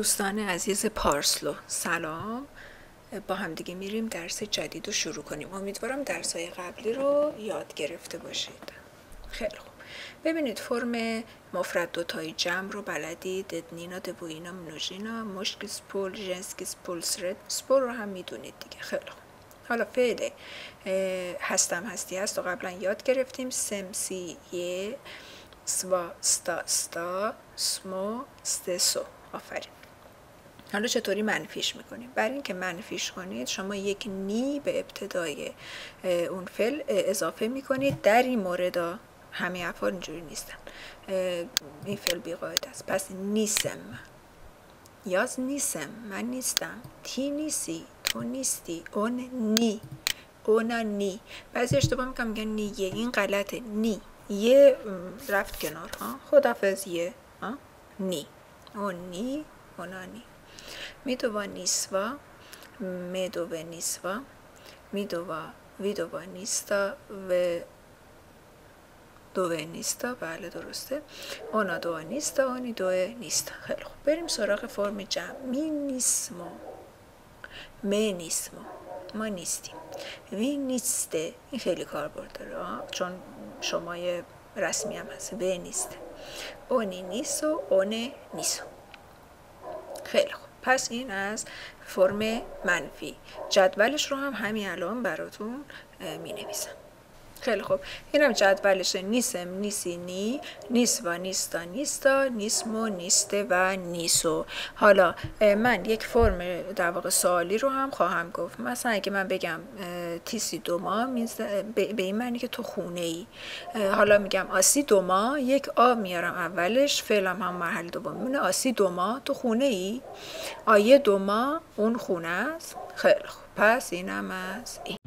دوستان عزیز پارسلو، سلام. با هم دیگه میریم درس جدید رو شروع کنیم. امیدوارم درس‌های قبلی رو یاد گرفته باشید. خیلی خوب. ببینید فرم مفرد دوتایی جمع رو بلدید. ادنینا، دبوینا، منوژینا، مشکی سپول، ژنسکی سپول، سپول رو هم میدونید دیگه. خیلی خوب. حالا فعل هستم هستی هست و قبلا یاد گرفتیم. سمسی یه، سوا ستا ستا، سمو استسو. آفرین. حالا چطوری منفیش میکنیم؟ برای اینکه منفیش کنید شما یک نی به ابتدای اون فعل اضافه میکنید. در این مورد همه افعال اینجوری نیستن. این فعل بیقاعده است. پس نیسم، یاز نیسم، من نیستم. تی نیستی، تو نیستی. اون نی، اونا نی. بعضی اشتباه میکنم میگن نیه، این غلطه. نی، یه رفت کنار ها. خدافظ یه ها. نی، اون نی، اونا نی. میدوا نیسوا، میدوا نیسوا، میدوا ویدوا نیستا و دوه نیستا. بله درسته. اونا دو نیستا، اونی دو نیستا. خیلی خوب. بریم سراغ فرم جمع. می نیسمو، می نیسمو، ما نیستیم. وی نیسته، این خیلی کاربرد داره چون شمای رسمی هم هست. وی نیسته. اونی نیسو، اونه نیسو. خیلی خوب. پس این از فرم منفی. جدولش رو هم همین الان براتون می نویسم. خیلی خوب. این هم جدولشه. نیسم، نیسی، نی، نیسوا، نیستا، نیستا، نیسمو، نیسته و نیسو. حالا من یک فرم در واقع سوالی رو هم خواهم گفت. مثلا اگه من بگم تیسی دوما، به این معنی که تو خونه ای. حالا میگم آسی دوما، یک آ میارم اولش، فعلم هم محل دوم میمونه. آسی دوما، تو خونه ای. آیه دوما، اون خونه است. خیلی خوب. پس اینم از این.